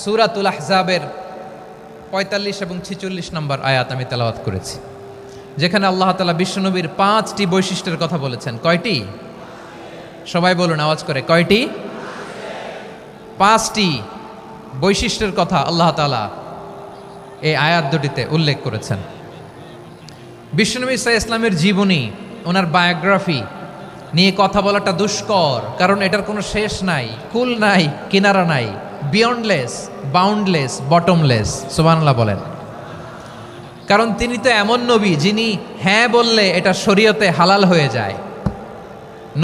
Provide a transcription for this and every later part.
সূরাতুল আহজাবের ৪৫ এবং ৪৬ নম্বর আয়াত আমি তেলাওয়াত করেছি, যেখানে আল্লাহ তাআলা বিশ্বনবীর ৫টি বৈশিষ্ট্যের কথা বলেছেন। কয়টি? সবাই বলুন আওয়াজ করে, কয়টি? ৫টি বৈশিষ্ট্যের কথা আল্লাহ তাআলা এই আয়াত দুটিতে উল্লেখ করেছেন। বিশ্বনবী সাল্লাল্লাহু আলাইহি ইসলামের জীবনী, ওনার বায়োগ্রাফি নিয়ে কথা বলাটা দুষ্কর, কারণ এটার কোনো শেষ নাই, কুল নাই, কিনারা নাই, বিয়ন্ডলেস, বাউন্ডলেস, বটমলেস। সুবহানাল্লাহ বলেন। কারণ তিনি তো এমন নবী যিনি হ্যাঁ বললে এটা শরীয়তে হালাল হয়ে যায়।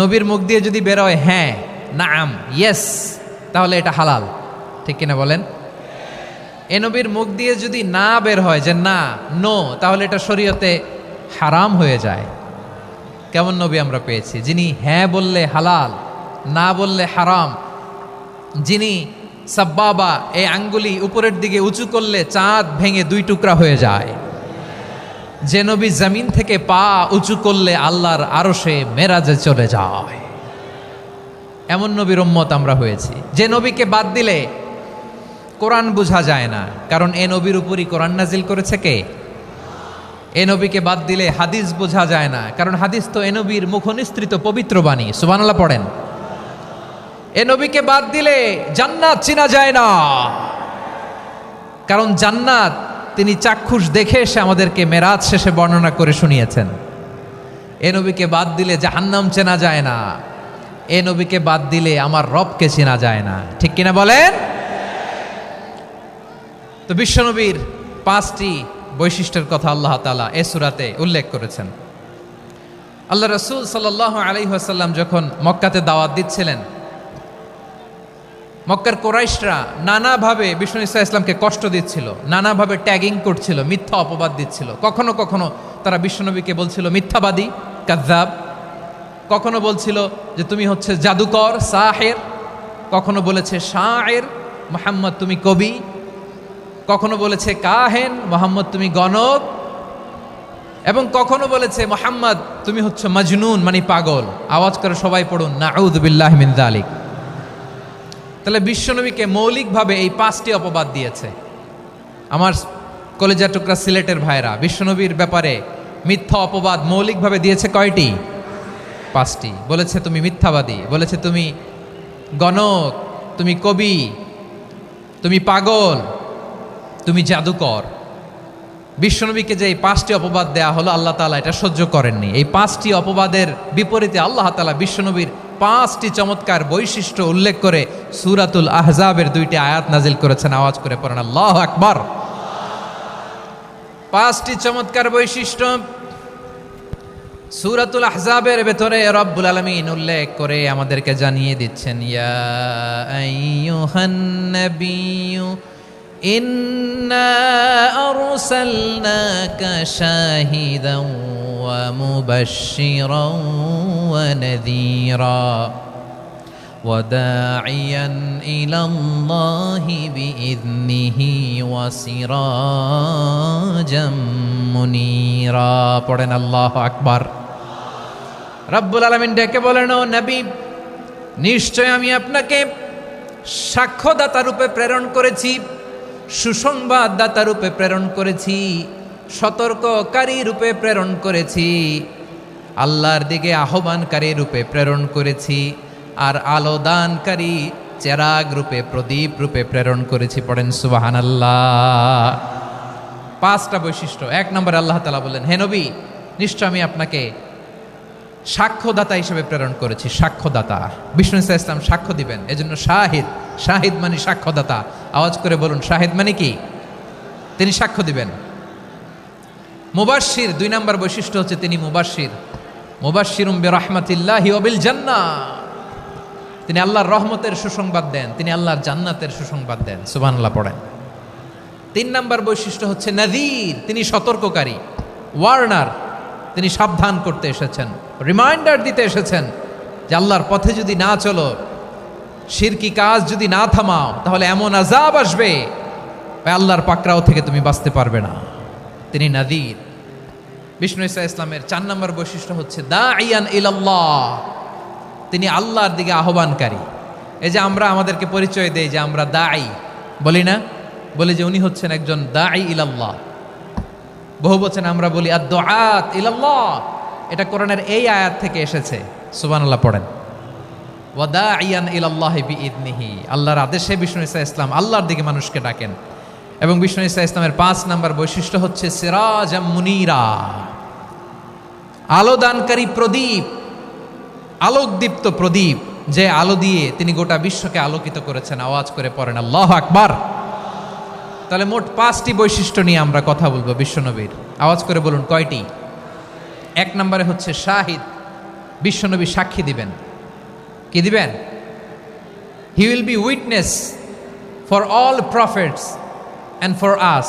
নবীর মুখ দিয়ে যদি বেরোয় হ্যাঁ, নাম, ইয়েস, তাহলে এটা হালাল। ঠিক কিনা বলেন? এ নবীর মুখ দিয়ে যদি না বের হয় যে না, নো, তাহলে এটা শরীয়তে হারাম হয়ে যায়। কেমন নবী আমরা পেয়েছি, যিনি হ্যাঁ বললে হালাল, না বললে হারাম, যিনি সাব্বাবা এই আঙ্গুলি উপরের দিকে উঁচু করলে চাঁদ ভেঙে 2 টুকরা হয়ে যায়, যে নবী জমিন থেকে পা উঁচু করলে আল্লাহর আরশে মেরাজে চলে যায়, এমন নবীর উম্মত আমরা হয়েছি। যে নবীকে বাদ দিলে কোরআন বোঝা যায় না, কারণ এ নবীর উপরই কোরআন নাজিল করেছে কে? এ নবীকে বাদ দিলে হাদিস বোঝা যায় না, কারণ হাদিস তো এ নবীর মুখনিসৃত পবিত্র বাণী। সুবহানাল্লাহ পড়েন। এ নবীকে বাদ দিলে জান্নাত চেনা যায় না, কারণ জান্নাত তিনি চাক্ষুষ দেখে এসে আমাদেরকে মেরাজ শেষে বর্ণনা করে শুনিয়েছেন। এ নবীকে বাদ দিলে জাহান্নাম চেনা যায় না, এ নবীকে বাদ দিলে আমার রবকে চেনা যায় না। ঠিক কিনা বলেন? তো বিশ্বনবীর 5টি বৈশিষ্ট্যের কথা আল্লাহ তাআলা এই সূরাতে উল্লেখ করেছেন। আল্লাহ রাসূল সাল্লাল্লাহু আলাইহি ওয়াসাল্লাম যখন মক্কাতে দাওয়াত দিচ্ছিলেন, মক্কার কুরাইশরা নানাভাবে বিষ্ণু ইসা ইসলামকে কষ্ট দিচ্ছিল, নানাভাবে ট্যাগিং করছিল, মিথ্যা অপবাদ দিচ্ছিল। কখনো কখনো তারা বিশ্বনবীকে বলছিল মিথ্যাবাদী, কাযযাব। কখনো বলছিল যে তুমি হচ্ছে জাদুকর, সাহের। কখনো বলেছে শায়ের, মুহাম্মদ তুমি কবি। কখনো বলেছে কাহেন, মুহাম্মদ তুমি গণক। এবং কখনো বলেছে মুহাম্মদ তুমি হচ্ছে মাজনুন, মানে পাগল। আওয়াজ করে সবাই পড়ুন, নাউযু বিল্লাহি মিন যালিক। তাহলে বিশ্বনবীকে মৌলিকভাবে এই 5টি অপবাদ দিয়েছে। আমার কলেজা টুকরা সিলেটের ভাইরা, বিশ্বনবীর ব্যাপারে মিথ্যা অপবাদ মৌলিকভাবে দিয়েছে কয়টি? 5টি। বলেছে তুমি মিথ্যাবাদী, বলেছে তুমি গণক, তুমি কবি, তুমি পাগল, তুমি জাদুকর। বিশ্বনবীকে যে এই 5টি অপবাদ দেয়া হলো, আল্লাহ তাআলা এটা সহ্য করেননি। এই 5টি অপবাদের বিপরীতে আল্লাহ তাআলা বিশ্বনবীর 5টি চমৎকার বৈশিষ্ট্য উল্লেখ করে সূরাতুল আহজাবের 2টি আয়াত নাজিল করেছেন। আওয়াজ করে পড়েন আল্লাহু আকবার। 5টি চমৎকার বৈশিষ্ট্য সূরাতুল আহজাবের ভেতরে রব্বুল আলামিন উল্লেখ করে আমাদেরকে জানিয়ে দিচ্ছেন, ইয়া আইয়ুহান নাবিয়্যু ইন্না আরসালনাকা শাহিদান ওয়া মুবাশশিরান ওয়া নাযীরা ওয়া দাঈয়ান ইলাল্লাহি বিইذনিহি ওয়া সিরাজাম মুনীরা। পড়েন আল্লাহু আকবার। রব্বুল আলামিন ডেকে বলেন, ও নবী, নিশ্চয় আমি আপনাকে সাক্ষ্যদাতা রূপে প্রেরণ করেছি, সুসংবাদদাতা রূপে প্রেরণ করেছি, সতর্ককারী রূপে প্রেরণ করেছি, আল্লাহর দিকে আহ্বানকারী রূপে প্রেরণ করেছি, আর আলো দানকারী চেরাগ রূপে, প্রদীপ রূপে প্রেরণ করেছি। পড়েন সুবহানাল্লাহ। 5টা বৈশিষ্ট্য। 1 নম্বরে আল্লাহ তাআলা বললেন, হে নবী, নিশ্চয় আমি আপনাকে সাক্ষ্যদাতা হিসেবে প্রেরণ করেছি। সাক্ষ্যদাতা, বিষ্ণু ইসা ইসলাম সাক্ষ্য দিবেন, এজন্য শাহিদ। শাহিদ মানে সাক্ষ্যদাতা। আওয়াজ করে বলুন, শাহিদ মানে কি? তিনি সাক্ষ্য দিবেন। মুবাশশির, 2 নম্বর বৈশিষ্ট্য হচ্ছে তিনি মুবাশশির। মুবাশশিরুম বিরাহমাতিল্লাহি ওয়া বিল জান্নাহ। তিনি আল্লাহর রহমতের সুসংবাদ দেন, তিনি আল্লাহর জান্নাতের সুসংবাদ দেন। সুবহানাল্লাহ পড়েন। 3 নম্বর বৈশিষ্ট্য হচ্ছে নাযীর, তিনি সতর্ককারী, ওয়ার্নার। তিনি সাবধান করতে এসেছেন, রিমাইন্ডার দিতে এসেছেন যে আল্লাহর পথে যদি না চলো, শিরকি কাজ যদি না থামাও, তাহলে এমন আযাব আসবে আল্লাহর পাকড়াও থেকে তুমি বাঁচতে পারবে না। তিনি নাযীর। বিষ্ণু ইসা ইসলামের 4 নম্বর বৈশিষ্ট্য হচ্ছে দাঈয়ান ইলাল্লাহ, তিনি আল্লাহর দিকে আহ্বানকারী। এই যে আমরা আমাদেরকে পরিচয় দেই যে আমরা দাঈ, বলি না? বলি যে উনি হচ্ছেন একজন দাঈ ইলাল্লাহ। বহু বচনে আমরা বলি আদ-দুআত ইলাল্লাহ। এটা কোরআনের এই আয়াত থেকে এসেছে। সুবহানাল্লাহ পড়েন। ওয়া দাঈয়ান ইলাল্লাহি বিইذনিহি। আল্লাহর আদেশে বিষ্ণু ঈসা ইসলাম আল্লাহর দিকে মানুষকে ডাকেন। এবং বিষ্ণু ঈসা ইসলামের ৫ নাম্বার বৈশিষ্ট্য হচ্ছে সিরাজাম মুনীরা, আলোদানকারী প্রদীপ, আলোকদীপ্ত প্রদীপ, যে আলো দিয়ে তিনি গোটা বিশ্বকে আলোকিত করেছেন। আওয়াজ করে পড়েন আল্লাহু আকবার। তাহলে মোট ৫টি বৈশিষ্ট্য নিয়ে আমরা কথা বলবো বিশ্বনবীর। আওয়াজ করে বলুন কয়টি? ১ নম্বরে হচ্ছে শাহিদ, বিশ্বনবী সাক্ষী দিবেন। কি দিবেন? He will be witness for all prophets and for us.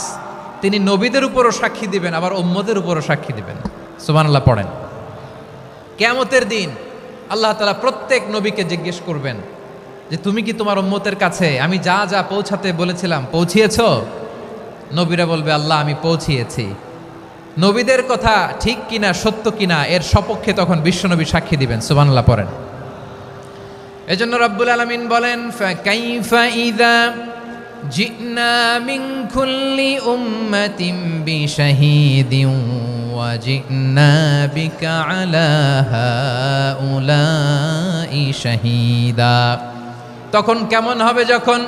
তিনি নবীদের উপরও সাক্ষী দিবেন, আবার উম্মতের উপরও সাক্ষী দিবেন। সুবহানাল্লাহ পড়েন। কিয়ামতের দিন আল্লাহ তাআলা প্রত্যেক নবীকে জিজ্ঞেস করবেন যে তুমি কি তোমার উম্মতের কাছে আমি যা যা পৌঁছাতে বলেছিলাম পৌঁছিয়েছো? নবীরা বলবে আল্লাহ আমি পৌঁছিয়েছি। নবীদের কথা ঠিক কিনা, সত্য কিনা, এর সপক্ষে তখন বিশ্বনবী সাক্ষী দিবেন। সুবহানাল্লাহ পড়েন। এজন্য রব্বুল আলামিন বলেন ফাকাইফা ইযা জিনা মিন কুল্লি উম্মাতিন বিশাহীদিন ওয়া জিনা বিকা আলা হাউলাই শাহীদা। তখন কেমন হবে যখন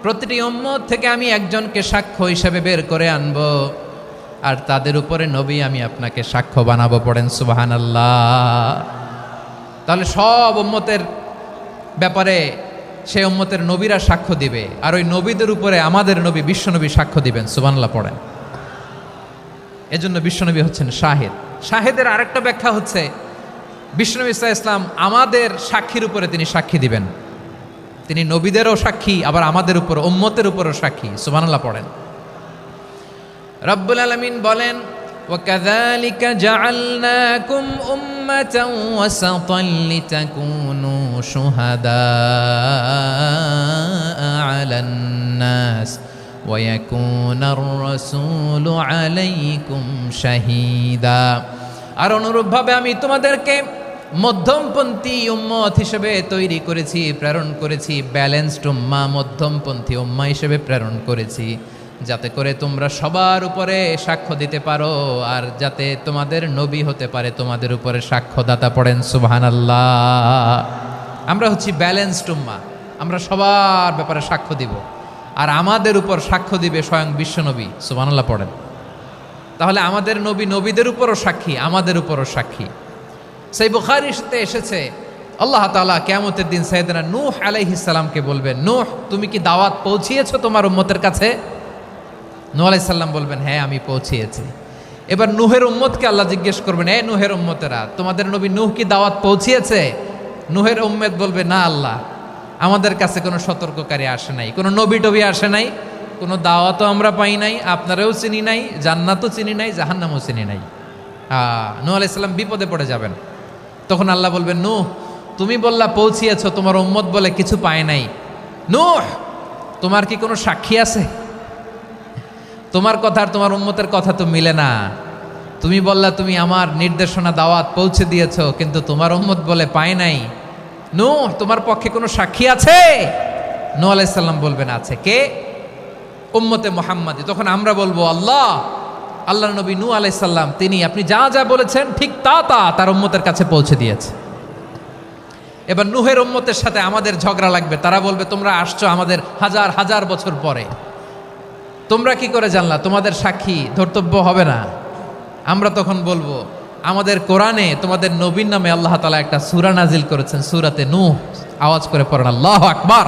প্রতিটি উম্মত থেকে আমি একজনকে সাক্ষ্য হিসেবে বের করে আনব, আর তাদের উপরে নবী আমি আপনাকে সাক্ষ্য বানাবো। পড়েন সুবহানাল্লাহ। তাহলে সব উম্মতের ব্যাপারে সে উম্মতের নবীরা সাক্ষ্য দিবে, আর ওই নবীদের উপরে আমাদের নবী বিশ্বনবী সাক্ষ্য দিবেন। সুবহানাল্লাহ পড়েন। এজন্য বিশ্বনবী হচ্ছেন শাহিদ। শাহিদের আরেকটা ব্যাখ্যা হচ্ছে বিশ্বনবী সাল্লাল্লাহু আলাইহি ওয়াসাল্লাম আমাদের সাক্ষীর উপরে তিনি সাক্ষী দিবেন। তিনি নবীদেরও সাক্ষী, আবার আমাদের উপর উম্মতের উপরও সাক্ষী। সুবহানাল্লাহ পড়েন। রব্বুল আলামিন বলেন وَكَذَلِكَ جَعَلْنَاكُمْ أُمَّةً وَسَطًا لِتَكُونُوا شُهَدَاءَ عَلَى النَّاسِ وَيَكُونَ الرَّسُولُ عَلَيْكُمْ شَهِيدًا। আর অনুরূপভাবে আমি তোমাদেরকে মধ্যমপন্থী উম্মত হিসেবে তৈরি করেছি, প্রেরণ করেছি। ব্যালেন্সড উম্মাহ, মধ্যমপন্থী উম্মাহ হিসেবে প্রেরণ করেছি, যাতে করে তোমরা সবার উপরে সাক্ষ্য দিতে পারো, আর যাতে তোমাদের নবী হতে পারে তোমাদের উপরে সাক্ষ্যদাতা। পড়েন সুবহানাল্লাহ। আমরা হচ্ছি ব্যালেন্সড উম্মাহ, আমরা সবার ব্যাপারে সাক্ষ্য দিব, আর আমাদের উপর সাক্ষ্য দিবে স্বয়ং বিশ্বনবী। সুবহানাল্লাহ পড়েন। তাহলে আমাদের নবী নবীদের উপরও সাক্ষী, আমাদের উপরও সাক্ষী। সেই বুখারীতে এসেছে আল্লাহ তাআলা কিয়ামতের দিন সাইয়েদনা নূহ আলাইহিস সালামকে বলবেন, নূহ তুমি কি দাওয়াত পৌঁছিয়েছো তোমার উম্মতের কাছে? নূহ আলাইহিস সালাম বলবেন হ্যাঁ আমি পৌঁছিয়েছি। এবার নূহের উম্মতকে আল্লাহ জিজ্ঞেস করবেন, এ নূহের উম্মতেরা তোমাদের নবী নূহ কি দাওয়াত পৌঁছিয়েছে? নূহের উম্মত বলবে না আল্লাহ, আমাদের কাছে কোনো সতর্ককারী আসে নাই, কোনো নবী টবি আসে নাই, কোনো দাওয়াতও আমরা পাই নাই, আপনারাও চিনি নাই, জান্নাতও চিনি নাই, জাহান্নামও চিনি নাই। নূহ আলাইহিস সালাম বিপদে পড়ে যাবেন। তখন আল্লাহ বলবেন নূহ তুমি বললা পৌঁছিয়েছো, তোমার উম্মত বলে কিছু পায় নাই। নূহ তোমার কি কোনো সাক্ষী আছে? তোমার কথা আর তোমার উম্মতের কথা তো মিলে না। তুমি বললা তুমি আমার নির্দেশনা দাওয়াত পৌঁছে দিয়েছো, কিন্তু তোমার উম্মত বলে পায় নাই। নূহ তোমার পক্ষে কোনো সাক্ষী আছে? নূহ আলাইহিস সালাম বলবেন আছে। কে? উম্মতে মুহাম্মাদি। তখন আমরা বলবো আল্লাহ, আল্লাহর নবী নূহ আলাইহিস সালাম তিনি আপনি যা যা বলেছেন ঠিক তা তা তার উম্মতের কাছে পৌঁছে দিয়েছে। এবার নূহের উম্মতের সাথে আমাদের ঝগড়া লাগবে। তারা বলবে তোমরা আসছো আমাদের হাজার হাজার বছর পরে, তোমরা কি করে জানলা? তোমাদের সাক্ষী ধর্তব্য হবে না। আমরা তখন বলবো আমাদের কোরআনে তোমাদের নবীর নামে আল্লাহ তাআলা একটা সূরা নাজিল করেছেন, সূরাতে নূহ। আওয়াজ করে পড়েন আল্লাহু আকবার।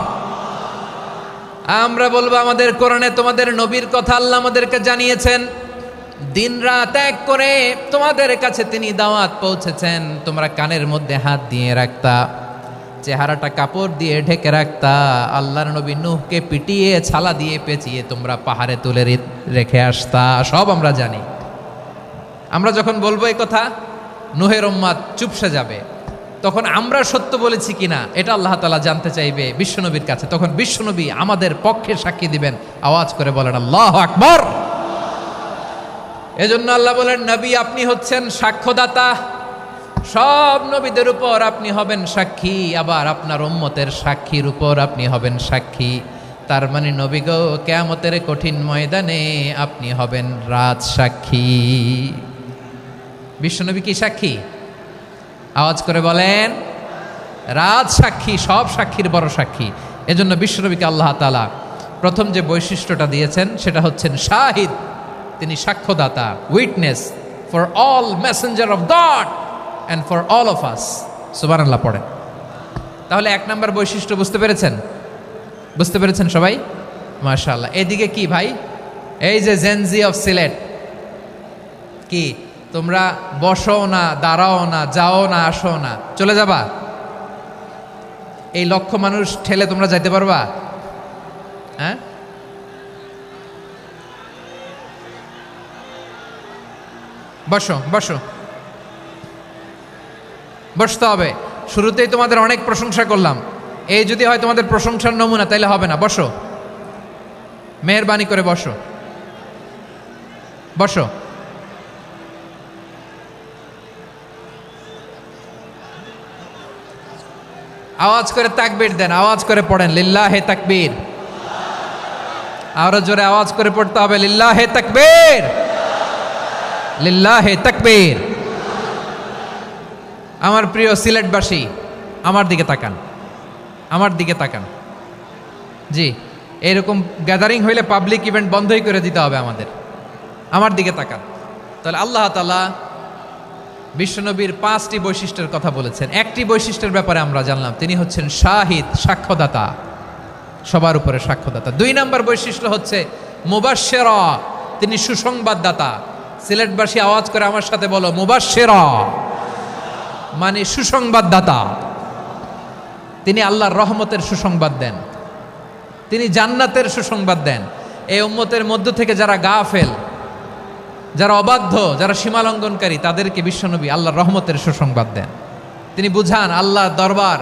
আমরা বলবো আমাদের কোরআনে তোমাদের নবীর কথা আল্লাহ আমাদেরকে জানিয়েছেন, দিন রাত এক করে তোমাদের কাছে তিনি দাওয়াত পৌঁছেছেন। তোমরা কানের মধ্যে হাত দিয়ে রাখতা, চেহারাটা কাপড় দিয়ে ঢেকে রাখতা, আল্লাহর নবী নূহকে পিটিয়ে ছালা দিয়ে পেঁচিয়ে তোমরা পাহাড়ে তুলে রেখে আসতা। সব আমরা জানি। আমরা যখন বলবো এই কথা, নূহের উম্মত চুপসে যাবে। তখন আমরা সত্য বলেছি কিনা এটা আল্লাহ তাআলা জানতে চাইবে বিশ্বনবীর কাছে। তখন বিশ্বনবী আমাদের পক্ষে সাক্ষী দিবেন। আওয়াজ করে বলেন আল্লাহু আকবার। এজন্য আল্লাহ বলেন নবী আপনি হচ্ছেন সাক্ষ্যদাতা, সব নবীদের উপর আপনি হবেন সাক্ষী, আবার আপনার উম্মতের সাক্ষীর উপর আপনি হবেন সাক্ষী। তার মানে নবী গো, কিয়ামতের কঠিন ময়দানে আপনি হবেন রাজ সাক্ষী। বিশ্বনবী কি সাক্ষী? আওয়াজ করে বলেন, রাজ সাক্ষী, সব সাক্ষীর বড় সাক্ষী। এজন্য বিশ্বনবীকে আল্লাহ তাআলা প্রথম যে বৈশিষ্ট্যটা দিয়েছেন সেটা হচ্ছেন শাহিদ। তিনি সাক্ষ্যদাতা, witness for all messenger of God and for all of us. সুবহানাল্লাহ পড়েন। তাহলে এক নাম্বার বৈশিষ্ট্য বুঝতে পেরেছেন? বুঝতে পেরেছেন সবাই? মাশাআল্লাহ। এদিকে কি ভাই, এই যে জেনজি অফ সিলেট, কি তোমরা বসো না, দাঁড়াও না, যাও না, আসো না, চলে যাবা? এই লক্ষ মানুষ ঠেলে তোমরা যাইতে পারবা? হ্যাঁ, বসো বসো, বসতে হবে। শুরুতেই তোমাদের অনেক প্রশংসা করলাম, এই যদি হয় তোমাদের প্রশংসার নমুনা, তাইলে হবে না। বসো, মেহেরবানি করে বসো, বসো। আওয়াজ করে তাকবীর দেন, আওয়াজ করে পড়েন লিল্লাহে তাকবীর। আরো জোরে আওয়াজ করে পড়তে হবে, লিল্লাহে তাকবীর, লিল্লাহে তাকবীর। আমার প্রিয় সিলেটবাসী, আমার দিকে তাকান, আমার দিকে তাকান। জি, এরকম গ্যাদারিং হইলে পাবলিক ইভেন্ট বন্ধই করে দিতে হবে আমাদের। আমার দিকে তাকান। তাহলে আল্লাহ তাআলা বিশ্বনবীর 5টি বৈশিষ্ট্যের কথা বলেছেন। একটি বৈশিষ্ট্যের ব্যাপারে আমরা জানলাম, তিনি হচ্ছেন শাহিদ, সাক্ষ্যদাতা, সবার উপরে সাক্ষ্যদাতা। 2 নম্বর বৈশিষ্ট্য হচ্ছে মুবাশশিরা, তিনি সুসংবাদদাতা। সিলেটবাসী আওয়াজ করে আমার সাথে বলো, মুবাশশিরা মানে সুসংবাদদাতা। তিনি আল্লাহর রহমতের সুসংবাদ দেন, তিনি জান্নাতের সুসংবাদ দেন। এই উম্মতের মধ্য থেকে যারা গাফেল, যারা অবাধ্য, যারা সীমালঙ্ঘনকারী, তাদেরকে বিশ্বনবী আল্লাহর রহমতের সুসংবাদ দেন। তিনি বুঝান আল্লাহর দরবার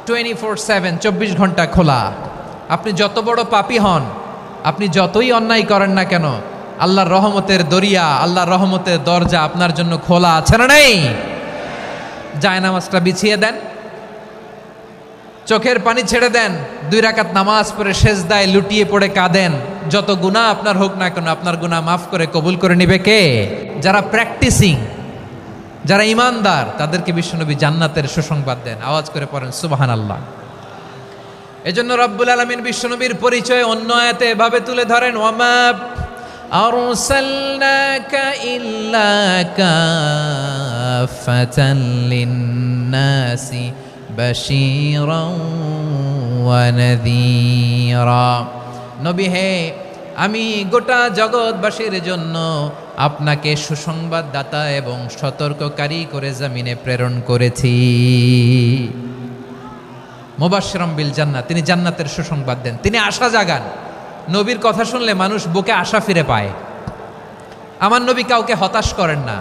24/7, 24 ঘন্টা খোলা। আপনি যত বড় পাপী হন, আপনি যতই অন্যায় করেন না কেন, আল্লাহর রহমতের দরিয়া, আল্লাহর রহমতের দরজা আপনার জন্য খোলা আছে না নেই? জায়নামাজটা বিছিয়ে দেন, চোখের পানি ছেড়ে দেন, 2 রাকাত নামাজ পড়ে সেজদায় লুটিয়ে পড়ে কাঁদেন। যত গুনাহ আপনার হোক না কেন, আপনার গুনাহ মাফ করে কবুল করে নিবে কে? যারা প্র্যাকটিসিং, যারা ইমানদার, তাদেরকে বিশ্বনবী জান্নাতের সুসংবাদ দেন। আওয়াজ করে পড়েন সুবহানাল্লাহ। এজন্য রব্বুল আলামিন বিশ্বনবীর পরিচয় অন্য আয়াতে এভাবে তুলে ধরেন, ওয়ামা আরসালনাকা ইল্লা কাফাতান লিন্নাসি বাশীরাও ওয়া নাযীরা। নবী হে, আমি গোটা জগৎবাসীর জন্য আপনাকে সুসংবাদদাতা এবং সতর্ককারী করে জমিনে প্রেরণ করেছি। মুবাশশিরাম বিল জান্নাত, তিনি জান্নাতের সুসংবাদ দেন, তিনি আশা জাগান। নবীর কথা শুনলে মানুষ বুকে আশা ফিরে পায়। আমার নবী কাউকে হতাশ করেন না।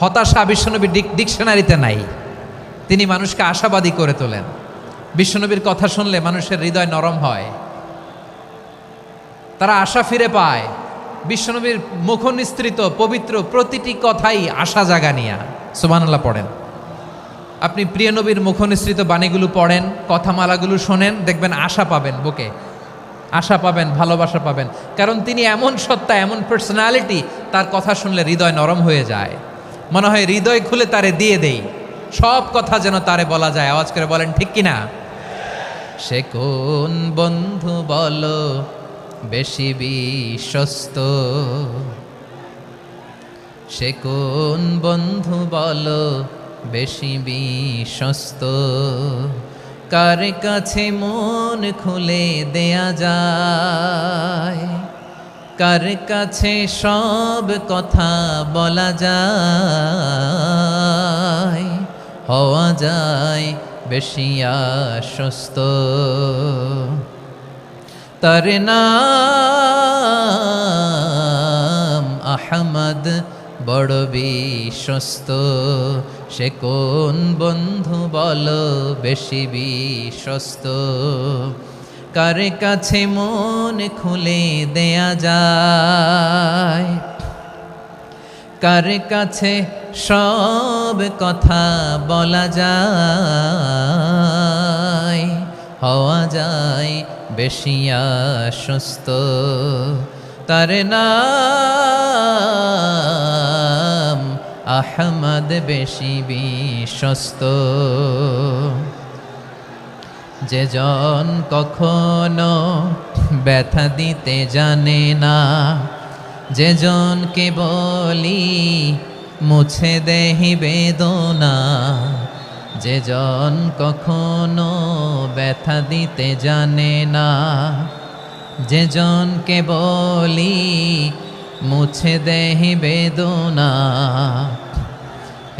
হতাশা বিশ্বনবীর ডিকশনারিতে নাই। তিনি মানুষকে আশাবাদী করে তোলেন। বিশ্বনবীর কথা শুনলে মানুষের হৃদয় নরম হয়, তারা আশা ফিরে পায়। বিশ্বনবীর মুখ নিঃসৃত পবিত্র প্রতিটি কথাই আশা জাগানিয়া। সুবহানাল্লাহ পড়েন। আপনি প্রিয় নবীর মুখ নিঃসৃত বাণীগুলো পড়েন, কথামালাগুলো শোনেন, দেখবেন আশা পাবেন, বুকে আশা পাবেন, ভালোবাসা পাবেন। কারণ তিনি এমন সত্তা, এমন পার্সোনালিটি, তার কথা শুনলে হৃদয় নরম হয়ে যায়। মনে হয় হৃদয় খুলে তারে দিয়ে দেই, সব কথা যেন তারে বলা যায়। আওয়াজ করে বলেন ঠিক কিনা? সে কোন বন্ধু বলো বেশি বিশ্বস্ত, সে কোন বন্ধু বলো বেশি বিশ্বস্ত, কার কাছে মন খুলে দেয়া যায়, কার কাছে সব কথা বলা যায়, হওয়া যায় বেশি আশ্বস্ত। তার নাম আহমদ, বড় বিশ্বস্ত। সে কোন বন্ধু বলো বেশি বিশ্বস্ত, কার কাছে মন খুলে দেয়া যায়, কার কাছে সব কথা বলা যায়, হওয়া যায় বেশি আশ্বস্ত, তার নাম আহমদ বেশি বিশ্বস্ত। যে জন কখনো ব্যথা দিতে জানে না, যে জনকে বলি মুছে দেহি বেদনা, যে জন কখনো ব্যথা দিতে জানে না, যে জনকে বলি মুছে দেহি বেদনা,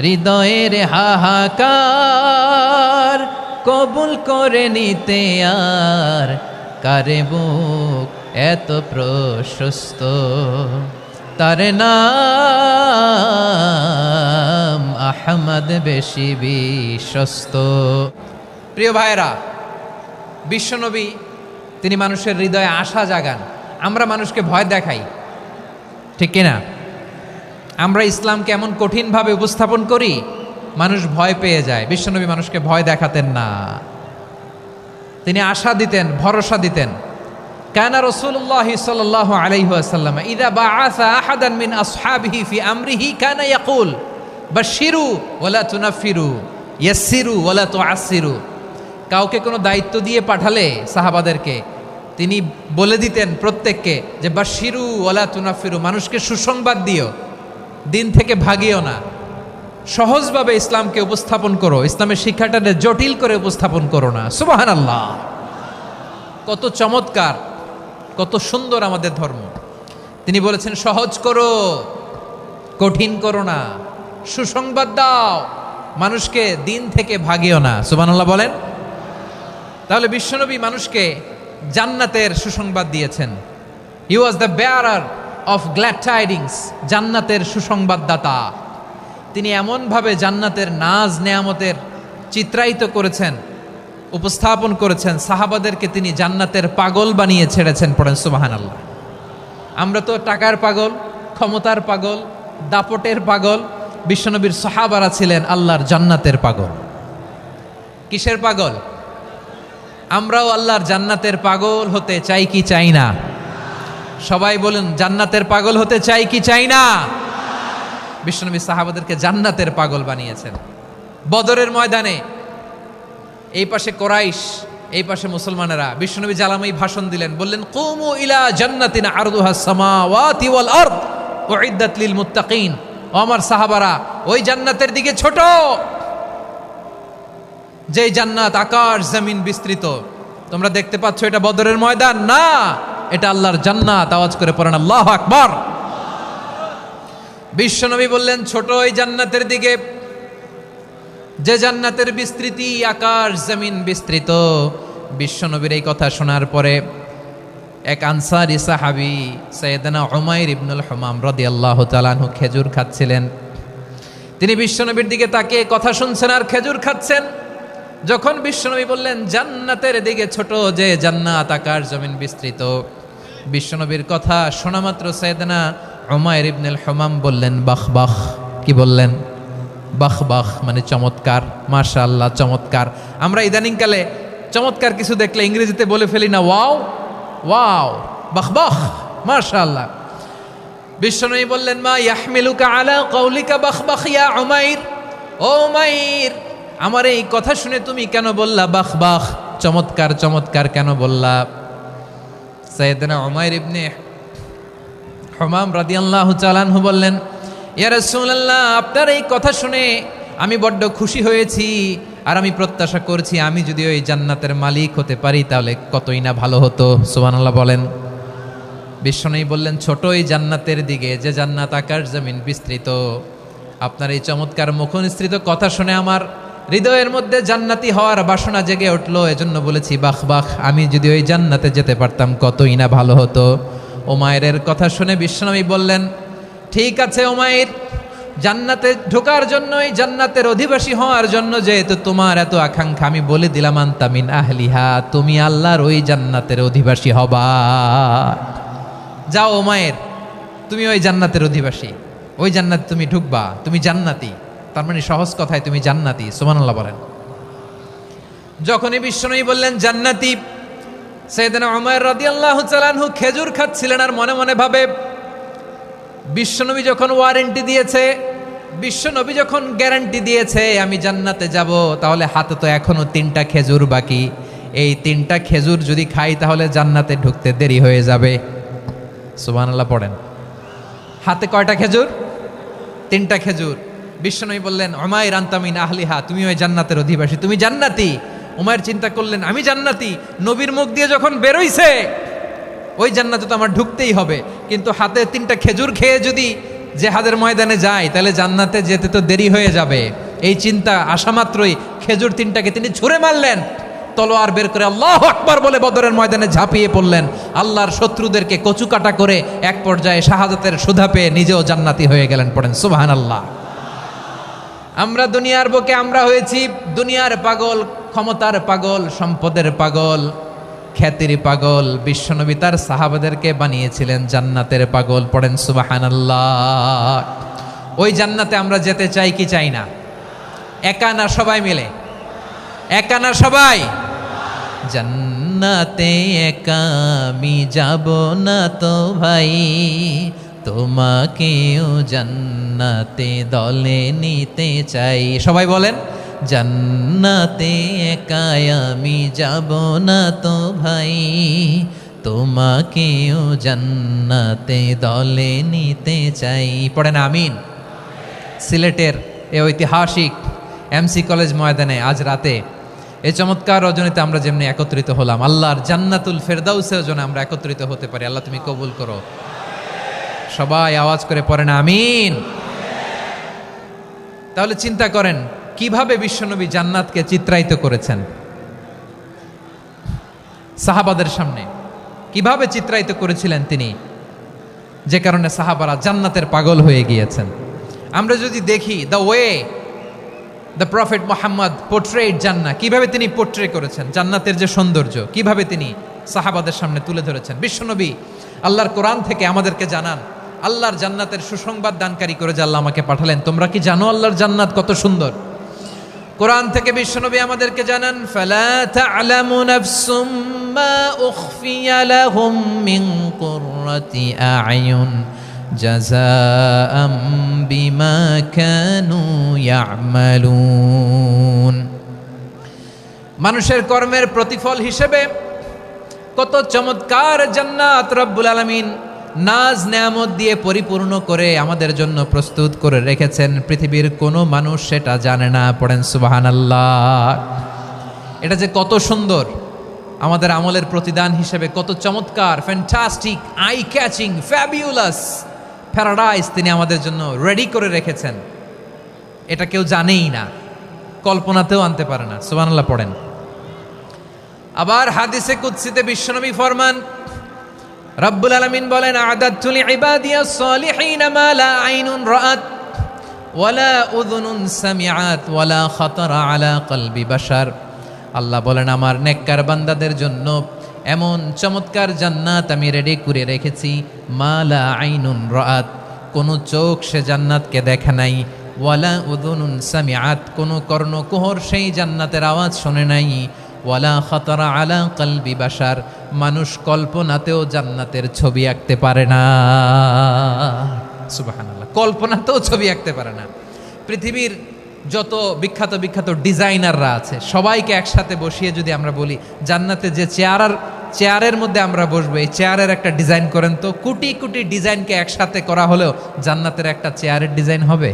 হৃদয়ের হাহাকার কবুল করে নিতে আর কারে বুক এত প্রশস্ত, তার নাম আহমদ বেশি বিশ্বস্ত। প্রিয় ভাইরা, বিশ্বনবী তিনি মানুষের হৃদয়ে আশা জাগান। আমরা মানুষকে ভয় দেখাই, ঠিক কিনা? আমরা ইসলামকে এমন কঠিনভাবে উপস্থাপন করি, মানুষ ভয় পেয়ে যায়। বিশ্বনবী মানুষকে ভয় দেখাতেন না, তিনি আশা দিতেন, ভরসা দিতেন। কানা রাসূলুল্লাহ সাল্লাল্লাহু আলাইহি ওয়াসাল্লাম ইযা বাআসা আহাদান মিন আসহাবিহি ফি আমরিহি কানা ইয়াকুল বাশশিরু ওয়ালা তুনাফিরু ইয়াসসিরু ওয়ালা তুআসসিরু। কাউকে কোনো দায়িত্ব দিয়ে পাঠালে সাহাবাদেরকে তিনি বলে দিতেন প্রত্যেককে যে বাশশিরু ওয়ালা তুনাফিরু, মানুষকে সুসংবাদ দিও, দিন থেকে ভাগিও না, সহজভাবে ইসলামকে উপস্থাপন করো, ইসলামের শিক্ষাটাকে জটিল করে উপস্থাপন করো না। সুবহানাল্লাহ, কত চমৎকার, কত সুন্দর আমাদের ধর্ম। তিনি বলেছেন সহজ করো, কঠিন করো না, সুসংবাদ দাও, মানুষকে দিন থেকে ভাগিও না। সুবহানাল্লাহ বলেন। তাহলে বিশ্বনবী মানুষকে জান্নাতের সুসংবাদ দিয়েছেন। He was the bearer of glad tidings, জান্নাতের সুসংবাদদাতা। তিনি এমনভাবে জান্নাতের নাজ নেয়ামতের চিত্রায়িত করেছেন, উপস্থাপন করেছেন, সাহাবাদেরকে তিনি জান্নাতের পাগল বানিয়ে ছেড়েছেন। পড়েন সুবহানাল্লাহ। আমরা তো টাকার পাগল, ক্ষমতার পাগল, দাপটের পাগল। বিশ্বনবীর সাহাবারা ছিলেন আল্লাহর জান্নাতের পাগল। কিসের পাগল? আমরাও আল্লাহর জান্নাতের পাগল হতে চাই কি চাই না? সবাই বলেন, জান্নাতের পাগল হতে চাই কি চাই না? বিশ্বনবী সাহাবাদেরকে জান্নাতের পাগল বানিয়েছেন। বদরের ময়দানে এই পাশে কোরাইশ, এই পাশে মুসলমানেরা। বিশ্বনবী জালামাই ভাষণ দিলেন, বললেন কুমু ইলা জান্নাতিন আরদুহাস সামাওয়াতি ওয়াল আরদ উইদ্দাত লিল মুত্তাকিন। ও আমার সাহাবারা, ওই জান্নাতের দিকে ছোট, যে জান্নাত আকাশ জমিন বিস্তৃত। তোমরা দেখতে পাচ্ছ এটা বদরের ময়দান না, এটা আল্লাহর জান্নাত। আওয়াজ করে পড়েন আল্লাহু আকবার। বিশ্বনবী বললেন ছোট ওই জান্নাতের দিকে, যে জান্নাতের বিস্তৃতি আকাশ জমিন বিস্তৃত। বিশ্বনবীর এই কথা শোনার পরে এক আনসারী সাহাবী সাইয়েদনা উমাইর ইবনুল হুমাম রাদিয়াল্লাহু তাআলা আনহু খেজুর খাচ্ছিলেন। তিনি বিশ্বনবীর দিকে তাকিয়ে কথা শুনছেন আর খেজুর খাচ্ছেন। যখন বিশ্বনবী বললেন জান্নাতের দিকে ছোট, যে জান্নাত আকাশ জমিন বিস্তৃত, বিশ্বনবীর কথা শোনা মাত্র সাইয়েদনা উমাইর ইবনুল হুমাম বললেন বাহ বাহ। কি বললেন? বাহ বাহ, মানে চমৎকার, মাশাআল্লাহ, চমৎকার। আমরা ইদানিংকালে চমৎকার কিছু দেখলে ইংরেজিতে বলে ফেলি না, ওয়াও ওয়াও, বাহ বাহ, মাশাআল্লাহ। বিশ্বনবী বললেন মা ইয়াহমিলুকা আলা কওলিকা বাহ বাহ ইয়া উমাইর। ও উমাইর, আমার এই কথা শুনে তুমি কেন বললা বাহ বাহ, চমৎকার চমৎকার কেন বললা? সাইয়েদনা উমাইর ইবনে হুমাম রাদিয়াল্লাহু তাআলা আনহু বললেন ইয়া রাসূলুল্লাহ, আপনার এই কথা শুনে আমি বড্ড খুশি হয়েছি, আর আমি প্রত্যাশা করছি আমি যদি ওই জান্নাতের মালিক হতে পারি তাহলে কতই না ভালো হতো। সুবহানাল্লাহ বলেন। বিশ্বনবী বললেন ছোট এই জান্নাতের দিকে, যে জান্নাত আকাশ জমিন বিস্তৃত। আপনার এই চমৎকার মুখনিসৃত কথা শুনে আমার হৃদয়ের মধ্যে জান্নাতি হওয়ার বাসনা জেগে উঠলো, এজন্য বলেছি বাহ বাহ, আমি যদি ওই জান্নাতে যেতে পারতাম কতই না ভালো হতো। উমাইরের কথা শুনে বিশ্বনবী বললেন ঠিক আছে উমাইর, জান্নাতে ঢোকার জন্যই, জান্নাতের অধিবাসী হওয়ার জন্য যেহেতু তোমার এত আকাঙ্ক্ষা, আমি বলে দিলাম আনতা মিন আহলিহা, তুমি আল্লাহর ওই জান্নাতের অধিবাসী হবা। যাও উমাইর, তুমি ওই জান্নাতের অধিবাসী, ওই জান্নাতে তুমি ঢুকবা, তুমি জান্নাতি। তার মানে সহজ কথায় তুমি জান্নাতি। সুবহানাল্লাহ বলেন। যখনই বিশ্বনবী বললেন জান্নাতি, সাইয়েদনা উমর রাদিয়াল্লাহু তাআলা আনহু খেজুর খাচ্ছিলেন আর মনে মনে ভাবে, বিশ্বনবী যখন ওয়ারেন্টি দিয়েছে, বিশ্বনবী যখন গ্যারান্টি দিয়েছে আমি জান্নাতে যাব, তাহলে হাতে তো এখনো 3টা খেজুর বাকি। এই 3টা খেজুর যদি খাই তাহলে জান্নাতে ঢুকতে দেরি হয়ে যাবে। সুবহানাল্লাহ পড়েন। হাতে কয়টা খেজুর? 3টা খেজুর। বিশ্বনবী বললেন, উমাইর আনতা মিন আহলিহা, তুমি ওই জান্নাতের অধিবাসী, তুমি জান্নাতি। উমাইর চিন্তা করলেন, আমি জান্নাতি, নবীর মুখ দিয়ে যখন বেরোইছে ওই জান্নাতে তো আমার ঢুকতেই হবে, কিন্তু হাতে 3টা খেজুর খেয়ে যদি জিহাদের ময়দানে যাই তাহলে জান্নাতে যেতে তো দেরি হয়ে যাবে। এই চিন্তা আসা মাত্রই খেজুর 3টাকে তিনি ছুঁড়ে মারলেন, তলোয়ার বের করে আল্লাহু আকবার বলে বদরের ময়দানে ঝাঁপিয়ে পড়লেন। আল্লাহর শত্রুদেরকে কচুকাটা করে এক পর্যায়ে শাহাদাতের সুধা পেয়ে নিজেও জান্নাতি হয়ে গেলেন। পড়েন সুবহানাল্লাহ। আমরা দুনিয়ার বুকে আমরা হয়েছি দুনিয়ার পাগল, ক্ষমতার পাগল, সম্পদের পাগল, খ্যাতির পাগল। বিশ্বনবী তার সাহাবাদেরকে বানিয়েছিলেন জান্নাতের পাগল। পড়েন সুবহানাল্লাহ। ওই জান্নাতে আমরা যেতে চাই কি চাই না? একা না সবাই মিলে? একা না সবাই? জান্নাতে একা আমি যাব না তো ভাই, তোমাকেও জান্নাতে দলে নিতে চাই। সবাই বলেন, জান্নাতে একা আমি যাব না তো ভাই, তোমাকেও জান্নাতে দলে নিতে চাই। পড়েন আমিন। সিলেটের এ ঐতিহাসিক এমসি কলেজ ময়দানে আজ রাতে এই চমৎকার রজনীতে আমরা যেমনি একত্রিত হলাম, আল্লাহর জান্নাতুল ফেরদাউসের জন্য আমরা একত্রিত হতে পারি। আল্লাহ তুমি কবুল করো। সবাই আওয়াজ করে পড়েন আমিন। তাহলে চিন্তা করেন কিভাবে বিশ্বনবী জান্নাতকে চিত্রায়িত করেছেন সাহাবাদের সামনে, কিভাবে চিত্রায়িত করেছিলেন তিনি, যে কারণে সাহাবারা জান্নাতের পাগল হয়ে গিয়েছেন। আমরা যদি দেখি the way the prophet Muhammad portrait জান্নাত, কিভাবে তিনি পোর্ট্রে করেছেন জান্নাতের যে সৌন্দর্য, কিভাবে তিনি সাহাবাদের সামনে তুলে ধরেছেন। বিশ্বনবী আল্লাহর কোরআন থেকে আমাদেরকে জানান, আল্লাহর জান্নাতের সুসংবাদ দানকারী করে যে আল্লাহ আমাকে পাঠালেন। তোমরা কি জানো আল্লাহর জান্নাত কত সুন্দর? কোরআন থেকে বিশ্বনবী আমাদেরকে জানান, ফালা তা'লামু নাফসুম মা উখফিয়া লাহুম মিন কুররাতি আ'য়ুন জাযাআম বিমা কানু ইয়া'মালুন। মানুষের কর্মের প্রতিফল হিসেবে কত চমৎকার জান্নাত রব্বুল আলামিন নাজ নেয়ামত দিয়ে পরিপূর্ণ করে আমাদের জন্য প্রস্তুত করে রেখেছেন। পৃথিবীর কোনো মানুষ সেটা জানে না। পড়েন সুবহানাল্লাহ। এটা যে কত সুন্দর, আমাদের আমলের প্রতিদান হিসেবে কত চমৎকার, fantastic, eye catching, fabulous paradise তিনি আমাদের জন্য রেডি করে রেখেছেন। এটা কেউ জানেই না, কল্পনাতেও আনতে পারে না। সুবহানাল্লাহ পড়েন। আবার হাদিসে কুদসিতে বিশ্বনবী ফরমান, রব্বুল আলামিন বলেন, আ'দাদতু লিইবাদিয়াস সালিহিন মা লা আইনুন রাআত ওয়ালা উযুনুন সামিআত ওয়ালা খাতারা আলা কলবি বাশার। আল্লাহ বলেন, আমার নেককার বান্দাদের জন্য এমন চমৎকার জান্নাত আমি রেডি করে রেখেছি, মা লা আইনুন রাআত, কোনো চোখ সে জান্নাতকে দেখে নাই, ওয়ালা উযুনুন সামিআত, কোনো কর্ণকুহর সেই জান্নাতের আওয়াজ শোনে নাই, ওয়ালা খাতারা আলা কলবি বাশার, মানুষ কল্পনাতেও জান্নাতের ছবি আঁকতে পারে না। সুবহানাল্লাহ, কল্পনাতেও ছবি আঁকতে পারে না। পৃথিবীর যত বিখ্যাত বিখ্যাত ডিজাইনাররা আছে সবাইকে একসাথে বসিয়ে যদি আমরা বলি জান্নাতে যে চেয়ারের মধ্যে আমরা বসবো, এই চেয়ারের একটা ডিজাইন করেন তো, কোটি কোটি ডিজাইনকে একসাথে করা হলেও জান্নাতের একটা চেয়ারের ডিজাইন হবে?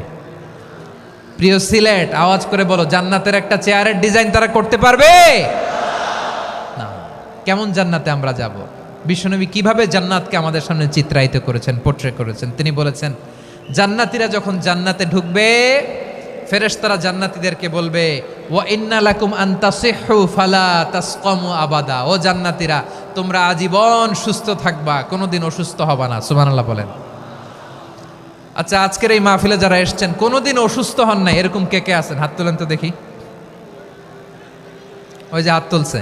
প্রিয় সিলেট, আওয়াজ করে বলো, জান্নাতের একটা চেয়ারের ডিজাইন তারা করতে পারবে না। কেমন জান্নাতে আমরা যাব? বিশ্বনবী কিভাবে জান্নাতকে আমাদের সামনে চিত্রায়িত করেছেন, পোর্ট্রে করেছেন। তিনি বলেছেন, জান্নাতীরা যখন জান্নাতে ঢুকবে, ফেরেশতারা জান্নাতীদেরকে বলবে, ওয়া ইন্না লাকুম আন তাসিহু ফালা তাসকামু আবাদা। ও জান্নাতীরা, তোমরা আজীবন সুস্থ থাকবা, কোনোদিন অসুস্থ হবা না। সুবহানাল্লাহ বলেন। আচ্ছা, আজকের এই মাহফিলে যারা এসেছেন কোনোদিন অসুস্থ হন নাই, এরকম কে কে আছেন? হাত তোলেন তো দেখি। ওই যে হাত তুলছে,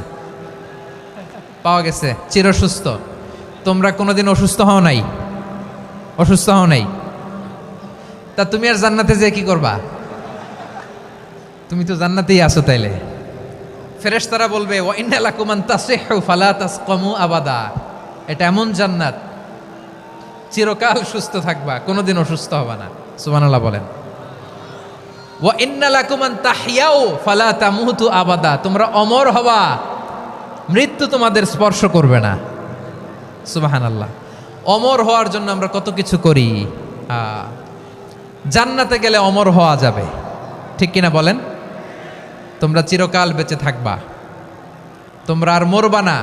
পাওয়া গেছে, চিরসুস্থ। তোমরা কোনোদিন অসুস্থ হও নাই? অসুস্থ হও নাই? তা তুমি আর জান্নাতে যে কি করবা? তুমি তো জান্নাতেই আছো তাইলে। ফেরেশতারা বলবে ওয়া ইন্না লাকুম আন তাসিহু ফালা তাসকামু আবাদা, এটা এমন জান্নাত চিরকাল সুস্থ থাকবা, কোনোদিন অসুস্থ হবে না। সুবহানাল্লাহ বলেন। ওয়া ইন্না লাকুম আন তাহইয়াউ ফালা তামুতু আবাদা, তোমরা অমর হবা, মৃত্যু তোমাদের স্পর্শ করবে না। সুবহানাল্লাহ। অমর হওয়ার জন্য আমরা কত কিছু করি। জান্নাতে গেলে অমর হওয়া যাবে, ঠিক কিনা বলেন? তোমরা চিরকাল বেঁচে থাকবা, তোমরা আর মরবা না।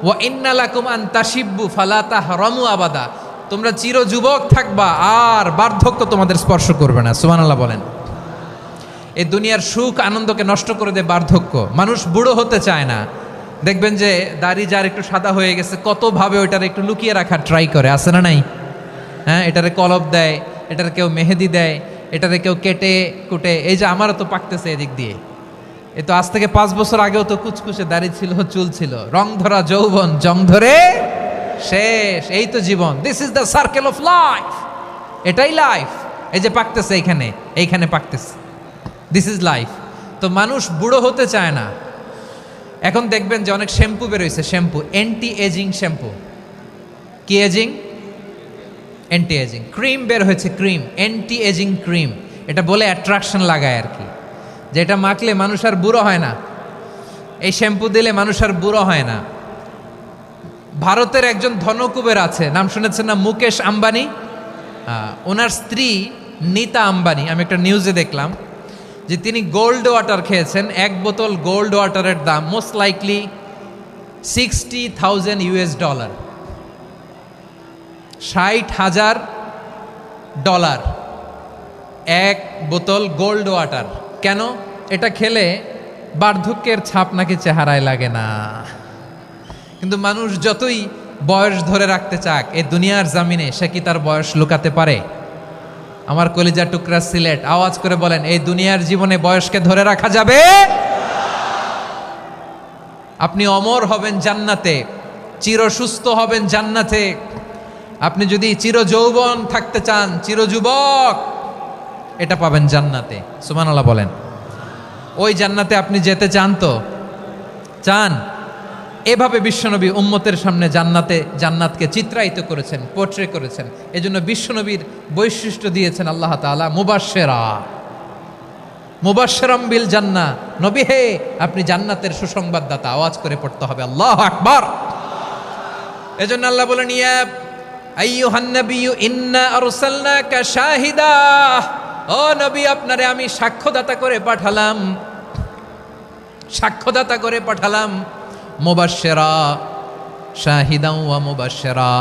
ওয়া ইন্না লাকুম আন তাশিব্বু ফালা তাহরামু আবাদা, তোমরা চির যুবক থাকবা, আর বার্ধক্য তোমাদের স্পর্শ করবে না। সুবহানাল্লাহ বলেন। এই দুনিয়ার সুখ আনন্দকে নষ্ট করে দেয় বার্ধক্য। মানুষ বুড়ো হতে চায় না। দেখবেন যে দাড়ি যার একটু সাদা হয়ে গেছে, কতভাবে ওইটার একটু লুকিয়ে রাখার ট্রাই করে, আছে না নাই? হ্যাঁ, এটারে কলপ দেয়, এটারে কেউ মেহেদি দেয়, এটারে কেউ কেটে কুটে। এই যে আমারও তো পাকতেছে এদিক দিয়ে, এ তো আজ থেকে 5 বছর আগেও তো কুচকুচে দাড়ি ছিল, চুল ছিল, রং ধরা যৌবন জং ধরে শেষ। এই তো জীবন, this is the circle of life, এটাই লাইফ। এই যে পাকতেছে এইখানে পাকতেছে, দিস ইজ লাইফ। তো মানুষ বুড়ো হতে চায় না। এখন দেখবেন যে অনেক শ্যাম্পু বেরোইছে, শ্যাম্পু অ্যান্টি এজিং শ্যাম্পু। কি এজিং? Anti aging. ক্রিম বের হয়েছে, ক্রিম অ্যান্টি এজিং ক্রিম। এটা বলে অ্যাট্রাকশন লাগায় আর কি, যে এটা মাখলে মানুষ আর বুড়ো হয় না, এই শ্যাম্পু দিলে মানুষ আর বুড়ো হয় না। ভারতের একজন ধনকুবের আছে, নাম শুনেছেন না? মুকেশ আম্বানি। ওনার স্ত্রী নীতা আম্বানি, আমি একটা নিউজে দেখলাম যে তিনি গোল্ড ওয়াটার খেয়েছেন। 1 বোতল গোল্ড ওয়াটারের দাম মোস্ট লাইকলি $60,000 $60,000 1 বোতল গোল্ড ওয়াটার। কেন? এটা খেলে বার্ধক্যের ছাপ নাকি চেহারায় লাগে না। কিন্তু মানুষ যতই বয়স ধরে রাখতে চাক এই দুনিয়ার জামিনে, সে কি তার বয়স লুকাতে পারে? আমার কলিজা টুকরা সিলেট, আওয়াজ করে বলেন, এই দুনিয়ার জীবনে বয়সকে ধরে রাখা যাবে? আপনি অমর হবেন জান্নাতে, চির সুস্থ হবেন জান্নাতে। আপনি যদি চির যৌবন থাকতে চান, চির যুবক, এটা পাবেন জান্নাতে। সুবহানাল্লাহ বলেন। ওই জান্নাতে আপনি যেতে চান তো? চান? এভাবে বিশ্বনবী উম্মতের সামনে জান্নাতকে চিত্রায়িত করেছেন, পোর্ট্রে করেছেন। এজন্য বিশ্বনবীর বৈশিষ্ট্য দিয়েছেন আল্লাহ তাআলা মুবাশশিরাম বিল জান্নাহ। নবী হে, আপনি জান্নাতের সুসংবাদদাতা। আওয়াজ করে পড়তে হবে আল্লাহু আকবার। এজন্য আল্লাহ বলেন, ইয়া আইয়ুহান নাবিয়্যু ইন্না আরসালনাকা শাহিদা, ও নবী, আপনারে আমি সাক্ষ্যদাতা করে পাঠালাম। মুবাশশিরা শাহিদাও ওয়া মুবাশশিরা,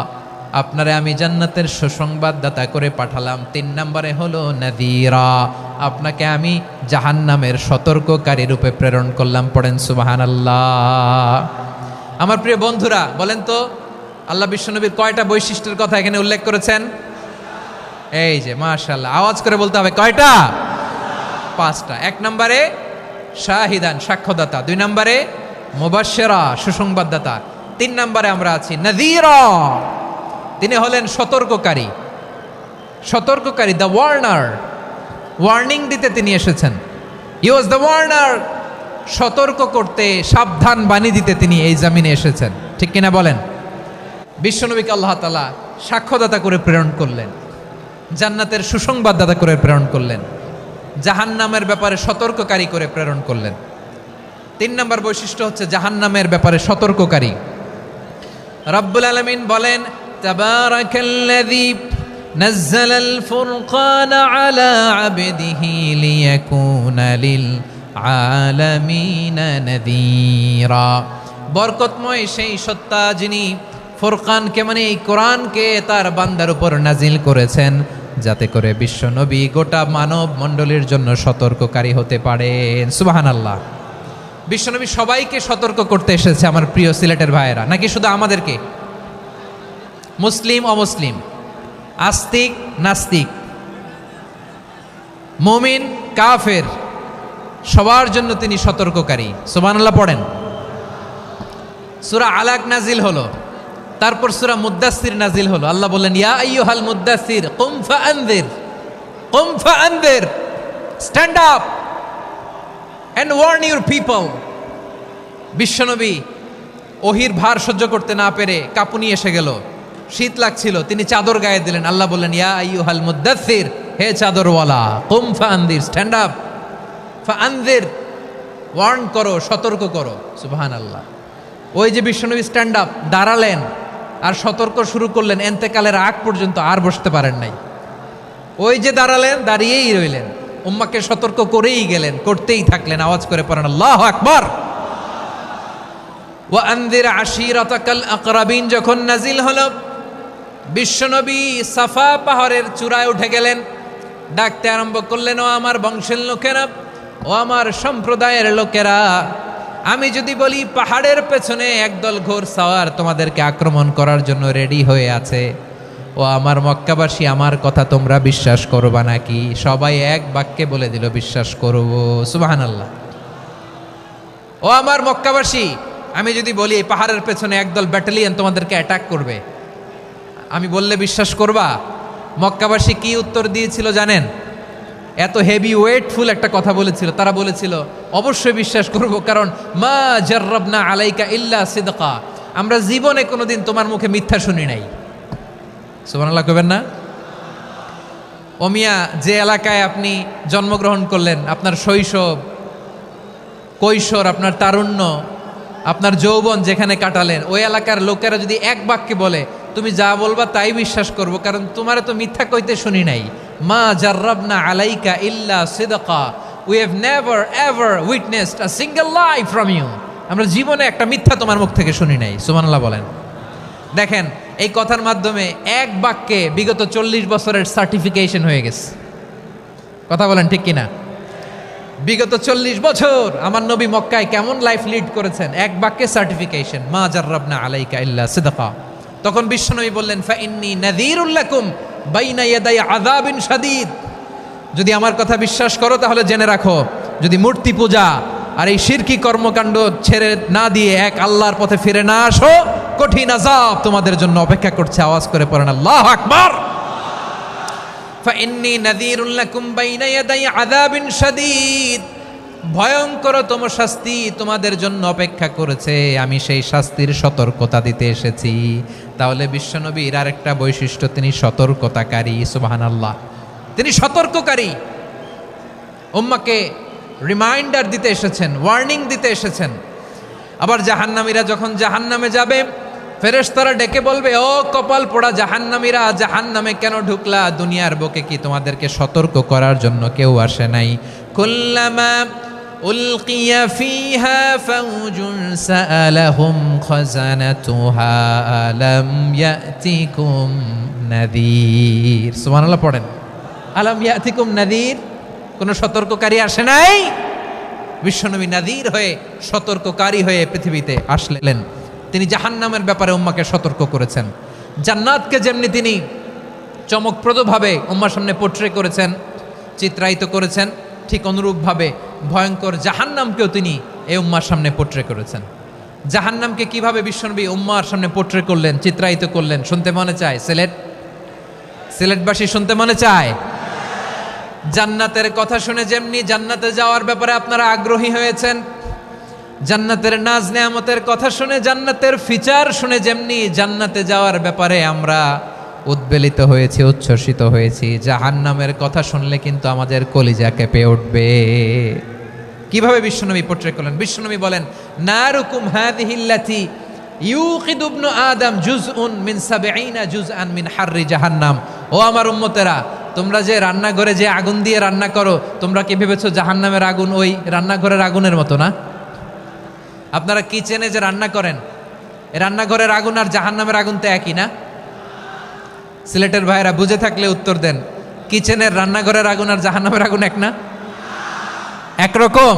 আপনারে আমি জান্নাতের সুসংবাদদাতা করে পাঠালাম। 3 নম্বরে হলো নাযীরা, আপনাকে আমি জাহান্নামের সতর্ককারী রূপে প্রেরণ করলাম। পড়েন সুবহানাল্লাহ। আমার প্রিয় বন্ধুরা, বলেন তো আল্লাহ বিশ্বনবীর কয়টা বৈশিষ্ট্যের কথা এখানে উল্লেখ করেছেন? এই যে মাশাআল্লাহ, আওয়াজ করে বলতে হবে, কয়টা? 5টা। 1 নম্বরে শাহিদান, সাক্ষ্যদাতা। 2 নম্বরে মুবাশশিরা, সুসংবাদদাতা। 3 নম্বরে আমরা আছি নাযীরা, তিনি হলেন সতর্ককারী। দ্য ওয়ার্নার, ওয়ার্নিং দিতে তিনি এসেছেন। হি ওয়াজ দ্য ওয়ার্নার, সতর্ক করতে, সাবধান বাণী দিতে তিনি এই জামিনে এসেছেন। ঠিক কিনা বলেন? বিশ্বনবীকে আল্লাহ তাআলা সাক্ষ্যদাতা করে প্রেরণ করলেন, জান্নাতের সুসংবাদদাতা করে প্রেরণ করলেন, জাহান্নামের ব্যাপারে সতর্ককারী করে প্রেরণ করলেন। 3 নম্বর বৈশিষ্ট্য হচ্ছে জাহান্নামের ব্যাপারে সতর্ককারী। রব্বুল আলামিন বলেন, তাবারাকাল্লাযী নাযালাল ফুরকানা আলা আবদিহি লিয়াকুনা লিল আলামিনা নাযীরা। বরকতময় সেই সত্তা যিনি ফুরকানকে, মানে এই কোরআনকে তার বান্দার উপর নাজিল করেছেন, যাতে করে বিশ্ব নবী গোটা মানব মণ্ডলীর জন্য সতর্ককারী হতে পারেন। সুবহানাল্লাহ। বিশ্বনবী সবাইকে সতর্ক করতে এসেছে, আমার প্রিয় সিলেটের ভাইয়েরা, নাকি শুধু আমাদেরকে? মুসলিম অমুসলিম, আস্তিক নাস্তিক, মুমিন কাফের, সবার জন্য তিনি সতর্ককারী। সুবহানাল্লাহ পড়েন। সূরা আলাক নাজিল হলো, তারপর সূরা মুদ্দাসসির নাজিল হলো। আল্লাহ বললেন, ইয়া আইয়ুহাল মুদ্দাসসির কুম ফাআনযির, stand up and warn your people. বিশ্বনবী ওহির ভার সহ্য করতে না পেরে কাঁপুনি এসে গেল, শীত লাগছিল, তিনি চাদর গায়ে দিলেন। আল্লাহ বললেন, ইয়া আইয়ুহাল মুদ্দাসসির, হে চাদরওয়ালা, কুম ফাআনদির, স্ট্যান্ড আপ, ফাআনদির, ওয়ার্ন করো, সতর্ক করো। সুবহানাল্লাহ। ওই যে বিশ্বনবী স্ট্যান্ড আপ, দাঁড়ালেন আর সতর্ক শুরু করলেন, এন্তেকালের আগ পর্যন্ত আর বসতে পারেন নাই। ওই যে দাঁড়ালেন, দাঁড়িয়েই রইলেন, উম্মাকে সতর্ক করেই গেলেন, করতেই থাকলেন। আওয়াজ করে পড়েন আল্লাহু আকবার। ওয়া আনযির আশীরাতাকাল আকরাবিন যখন নাজিল হলো, বিশ্বনবী সাফা পাহাড়ের চূড়ায় উঠে গেলেন, ডাকতে আরম্ভ করলেন, ও আমার বংশের লোকেরা, ও আমার সম্প্রদায়ের লোকেরা, আমি যদি বলি পাহাড়ের পেছনে একদল ঘোড়সাওয়ার তোমাদেরকে আক্রমণ করার জন্য রেডি হয়ে আছে, ও আমার মক্কাবাসী, আমার কথা তোমরা বিশ্বাস করবা নাকি? সবাই এক বাক্যে বলে দিল, বিশ্বাস করব। সুবহানাল্লাহ। ও আমার মক্কাবাসী, আমি যদি বলি এই পাহাড়ের পেছনে একদল ব্যাটালিয়ন তোমাদেরকে অ্যাটাক করবে, আমি বললে বিশ্বাস করবা? মক্কাবাসী কি উত্তর দিয়েছিল জানেন? এত হেভি ওয়েটফুল একটা কথা বলেছিল। তারা বলেছিল, অবশ্যই বিশ্বাস করব, কারণ মা জাররাবনা আলাইকা ইল্লা সিদকা, আমরা জীবনে কোনোদিন তোমার মুখে মিথ্যা শুনি নাই। সুবহানাল্লাহ কইবেন না? ও মিয়া, যে এলাকায় আপনি জন্মগ্রহণ করলেন, আপনার শৈশব, কৈশোর, আপনার তারুণ্য, আপনার যৌবন যেখানে কাটালেন, ওই এলাকার লোকেরা যদি এক বাক্যে বলে তুমি যা বলবা তাই বিশ্বাস করব, কারণ তোমারে তো মিথ্যা কইতে শুনি নাই। মা জাররাবনা আলাইকা ইল্লা সিদকা, we have never ever witnessed a single lie from you, আমরা জীবনে একটা মিথ্যা তোমার মুখ থেকে শুনি নাই। সুবহানাল্লাহ বলেন। দেখেন, এই কথার মাধ্যমে এক বাক্যে বিগত 40 বছরের সার্টিফিকেশন হয়ে গেছে। কথা বলেন ঠিক কিনা? বিগত 40 বছর আমার নবী মক্কায় কেমন লাইফ লিড করেছেন, এক বাক্যে সার্টিফিকেশন, মা জাররাবনা আলাইকা ইল্লা সিদকা। তখন বিশ্বনবী বললেন, ফাইন্নী নাযীরুল লাকুম বাইনা ইয়াদাই আযাবিন শাদীদ, যদি আমার কথা বিশ্বাস করো তাহলে জেনে রাখো, যদি মূর্তি পূজা আর এই শিরকি কর্মকাণ্ড ছেড়ে না দিয়ে এক আল্লাহর পথে ফিরে না আসো, কঠিন আযাব তোমাদের জন্য অপেক্ষা করছে। আওয়াজ করে পড়েন আল্লাহু আকবার। ফাইন্নী নাযীরুল লাকুম বাইনা ইয়াদাই আযাবিন শাদীদ, ভয়ঙ্করতম শাস্তি তোমাদের জন্য অপেক্ষা করেছে, আমি সেই শাস্তির সতর্কতা দিতে এসেছি। তাহলে বিশ্বনবীর আরেকটা বৈশিষ্ট্য, তিনি সতর্কতাকারী। সুবহানাল্লাহ। তিনি সতর্ককারী, উম্মাকে রিমাইন্ডার দিতে এসেছেন, ওয়ার্নিং দিতে এসেছেন। আবার জাহান্নামীরা যখন জাহান্নামে যাবে, ফেরেশতারা ডেকে বলবে, ও কপাল পোড়া জাহান্নামীরা, জাহান্নামে কেন ঢুকলা? দুনিয়ার বুকে কি তোমাদেরকে সতর্ক করার জন্য কেউ আসে নাই? কুল্লামা উলকিয়া ফিহা ফাউজুন সাআলাহুম খাযানাতুহা আলাম ইয়াতিকুম নাযীর। সুবহানাল্লাহ পড়েন। আলাম ইয়াতিকুম নাযীর, কোন সতর্ককারী আসে নাই? বিশ্বনবী নাযীর হয়ে, সতর্ককারী হয়ে পৃথিবীতে আসলেন। তিনি জাহান্নামের ব্যাপারে উম্মাকে সতর্ক করেছেন। জান্নাতকে যেমনি তিনি চমকপ্রদভাবে উম্মার সামনে পোট্রে করেছেন, চিত্রায়িত করেছেন, ঠিক অনুরূপভাবে ভয়ঙ্কর জাহান্নামকেও তিনি এই উম্মার সামনে পোট্রে করেছেন। জাহান্নামকে কিভাবে বিশ্বনবী উম্মার সামনে পোট্রে করলেন, চিত্রায়িত করলেন, শুনতে মনে চায়? সিলেটবাসী শুনতে মনে চায়? জান্নাতের কথা শুনে যেমনি জান্নাতে যাওয়ার ব্যাপারে আপনারা আগ্রহী হয়েছেন, জান্নাতের নাজ নেয়ামতের কথা শুনে, জান্নাতের ফিচার শুনে যেমনি জান্নাতে যাওয়ার ব্যাপারে আমরা উদ্বেলিত হয়েছি, উচ্ছ্বসিত হয়েছি, জাহান্নামের কথা শুনলে কিন্তু আমাদের কলিজা কেঁপে উঠবে। কিভাবে বিশ্বনবী পোট্রে করলেন? বিশ্বনবী বলেন, নারুকুম হাযিহিল্লাতী ইউকিদু ইবনু আদম জুজউন মিন ৭০ জুজআন মিন হাররি জাহান্নাম। ও আমার উম্মতেরা, তোমরা যে রান্নাঘরে যে আগুন দিয়ে রান্না করো, তোমরা কি ভেবেছো জাহান্নামের আগুন ওই রান্নাঘরের আগুনের মতো না? আপনারা কিচেনে যে রান্না করেন, রান্নাঘরের আগুন আর জাহান্নামের আগুন তো একই না? সিলেটের ভাইরা বুঝে থাকলে উত্তর দেন, কিচেনের রান্নাঘরের আগুন আর জাহান্নামের আগুন এক না? একরকম?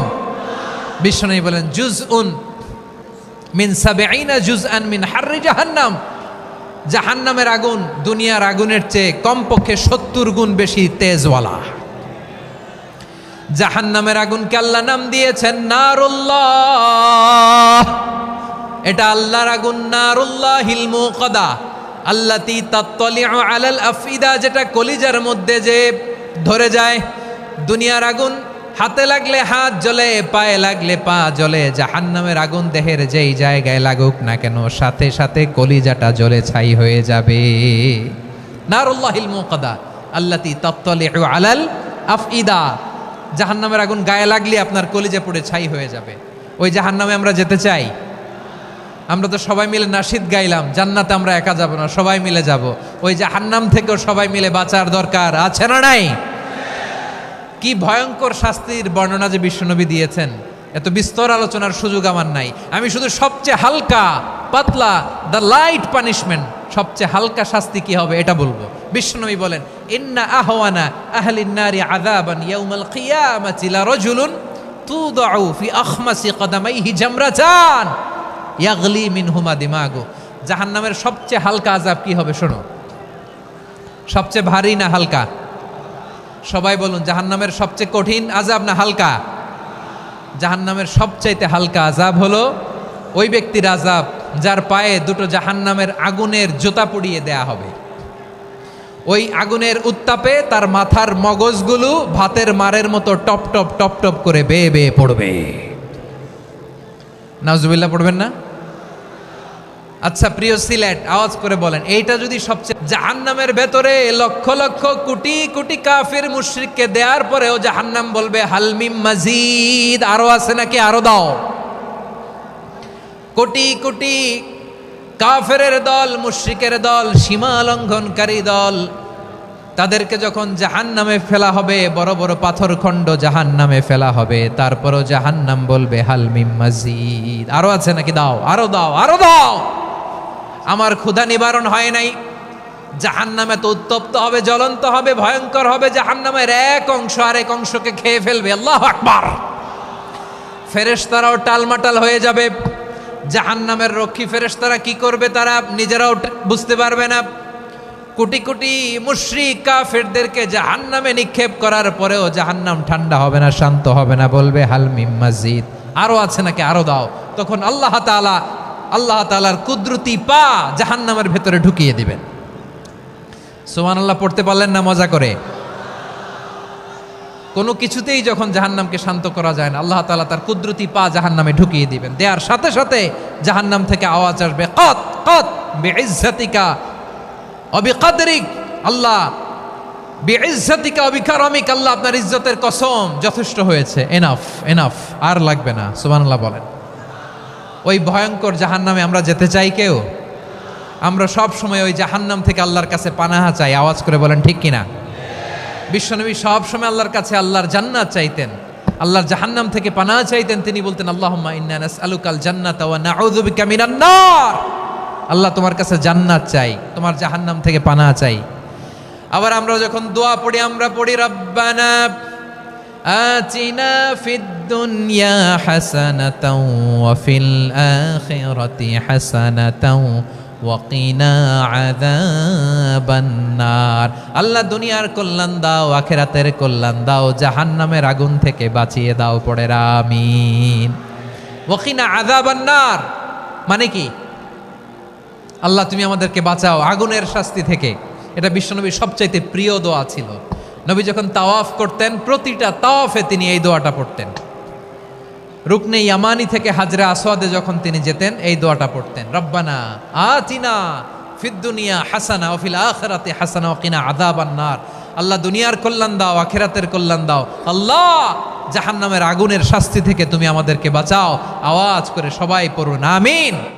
বিশ্বনবী বলেন, জুজউন মিন ৭০ জুজআন মিন হাররি জাহান্নাম, জাহান্নামের আগুন দুনিয়ার আগুনের চেয়ে কমপক্ষে ৭০ গুণ বেশি তেজওয়ালা। জাহান্নামের আগুনকে আল্লাহ নাম দিয়েছেন নারুল্লাহ। এটা আল্লাহর আগুন, নারুল্লাহিল মুকাদা আল্লাতী তাত্তালিউ আলাল আফইদা, যেটা কলিজার মধ্যে যে ধরে যায়। দুনিয়ার আগুন হাতে লাগলে হাত জ্বলে, পায়ে লাগলে পা জ্বলে, জাহান্নামের আগুন দেহের যেই জায়গায় লাগুক না কেন সাথে সাথে কলিজাটা জ্বলে ছাই হয়ে যাবে। নারুল্লাহিল মুকাদা আল্লাতী তাত্তালিউ আলাল আফইদা, জাহান্নামের আগুন গায়ে লাগলে আপনার কলিজা পুড়ে ছাই হয়ে যাবে। ওই জাহান্নামে আমরা যেতে চাই? আমরা তো সবাই মিলে নাশিদ গাইলাম, জান্নাতে আমরা একা যাব না, সবাই মিলে যাব। ওই জাহান্নাম থেকেও সবাই মিলে বাঁচার দরকার আছে না নাই? কি ভয়ঙ্কর শাস্তির বর্ণনা যে বিশ্বনবী দিয়েছেন, এত বিস্তর আলোচনার সুযোগ আমার নাই। আমি শুধু সবচেয়ে হালকা পাতলা, দ্য লাইট পানিশমেন্ট, সবচেয়ে হালকা শাস্তি কি হবে এটা বলবো। বিশ্বনবী বলেন, ইন্না আহওয়ানা আহলিন নারি আযাবান ইয়াউমাল কিয়ামাতি লারাজুলুন তুদাউ ফি আখমাসি কদামাইহি জামরাতান ইয়াগলি মিনহুমা দিমাগু। জাহান্নামের সবচেয়ে হালকা আযাব কি হবে শোনো। সবচেয়ে ভারী না হালকা? সবাই বলুন, জাহান্নামের সবচেয়ে কঠিন আযাব না হালকা? জাহান্নামের সবচাইতে হালকা আযাব হলো ওই ব্যক্তির আযাব যার পায়ে দুটো জাহান্নামের আগুনের জুতা পুড়িয়ে দেয়া হবে। ওই আগুনের উত্তাপে তার মাথার মগজগুলো ভাতের মারের মতো টপ টপ টপ টপ করে বেয়ে বেয়ে পড়বে। নাউজুবিল্লাহ পড়বেন না? আচ্ছা প্রিয় সিলেট, আওয়াজ করে বলেন, এইটা যদি সবচেয়ে, জাহান্নামের ভেতরে লক্ষ লক্ষ কোটি কোটি কাফির মুশরিককে দেওয়ার পরেও জাহান্নাম বলবে হালমিম মাজিদ, আরো আছে নাকি, আরো দাও। কোটি কোটি কাফেরের দল, মুশরিকের দল, সীমা লঙ্ঘনকারী দল, তাদেরকে যখন জাহান্নামে ফেলা হবে, বড় বড় পাথর খণ্ড জাহান্নামে ফেলা হবে, তারপরও জাহান্নাম বলবে হালমিম মাজিদ, আরো আছে নাকি, দাও, আরো দাও, আরো দাও। আমার ক্ষুধা নিবারণ হয় নাই। জাহান্নামে তো উত্তপ্ত হবে, জ্বলন্ত হবে, ভয়ঙ্কর হবে। জাহান্নামের এক অংশ আরেক অংশকে খেয়ে ফেলবে। আল্লাহু আকবার। ফেরেশতারাও টালমাটাল হয়ে যাবে। জাহান্নামের রক্ষী ফেরেশতারা কি করবে তারা নিজেরাও বুঝতে পারবে না। কোটি কোটি মুশরিক কাফেরদেরকে জাহান্নামে নিক্ষেপ করার পরেও জাহান্নাম ঠান্ডা হবে না, শান্ত হবে না, বলবে হালমিম মাজিদ, আরো আছে নাকি, আরো দাও। তখন আল্লাহ তাআলার কুদরতি পা জাহান্নামের ভেতরে ঢুকিয়ে দিবেন। সুবহানাল্লাহ পড়তে পারলেন না মজা করে? কোনো কিছুতেই যখন জাহান্নামকে শান্ত করা যায় না, আল্লাহ তাআলা তার কুদরতি পা জাহান্নামে ঢুকিয়ে দিবেন। দেওয়ার সাথে সাথে জাহান্নাম থেকে আওয়াজ আসবে, কত কত বিইজ্জাতিকা ওয়া বিকদরিক, আল্লাহ বিইজ্জাতিকা ওয়া বিকারামিক, আল্লাহ আপনার ইজ্জতের কসম, যথেষ্ট হয়েছে, এনাফ এনাফ, আর লাগবে না। সুবহানাল্লাহ বলেন। ওই ভয়ঙ্কর জাহান্নামে আমরা যেতে চাই কেউ? আমরা সব সময় ওই জাহান্নাম থেকে আল্লাহর কাছে পানাহা চাই। আওয়াজ করে বলেন ঠিক কিনা? বিশ্বনবী সব সময় আল্লাহর কাছে আল্লাহর জান্নাত চাইতেন, আল্লাহর জাহান্নাম থেকে পানাহা চাইতেন। তিনি বলতেন, আল্লাহুম্মা ইন্না নাসআলুকাল জান্নাতা ওয়া নাউযু বিকা মিনান নার। আল্লাহ তোমার কাছে জান্নাত চাই, তোমার জাহান্নাম থেকে পানাহা চাই। আবার আমরা যখন দোয়া পড়ি, আমরা পড়ি রব্বানা আতিনা ফিদ দুনিয়া হাসানাতাও ওয়া ফিল আখিরাতি হাসানাতাও ওয়া কিনা আযাবান নার। আল্লাহ দুনিয়ার কল্যাণ দাও, আখিরাতের কল্যাণ দাও, জাহান্নামের আগুন থেকে বাঁচিয়ে দাও, পড়ে আমিন। ওয়া কিনা আযাবান নার মানে কি? আল্লাহ তুমি আমাদেরকে বাঁচাও আগুনের শাস্তি থেকে। এটা বিশ্বনবীর সবচাইতে প্রিয় দোয়া ছিল। নবী যখন তাওয়াফ করতেন, প্রতিটা তাওয়াফে তিনি এই দোয়াটা পড়তেন। রুকনে ইয়ামানি থেকে হাজরে আসওয়াদে যখন তিনি যেতেন, এই দোয়াটা পড়তেন, রব্বানা আতিনা ফিদ দুনিয়া হাসানা ওয়া ফিল আখিরাতি হাসানা ওয়া কিনা আযাবান নার। আল্লাহ দুনিয়ার কল্যাণ দাও, আখিরাতের কল্যাণ দাও। আল্লাহ জাহান্নামের আগুনের শাস্তি থেকে তুমি আমাদেরকে বাঁচাও। আওয়াজ করে সবাই পড়ুন আমিন।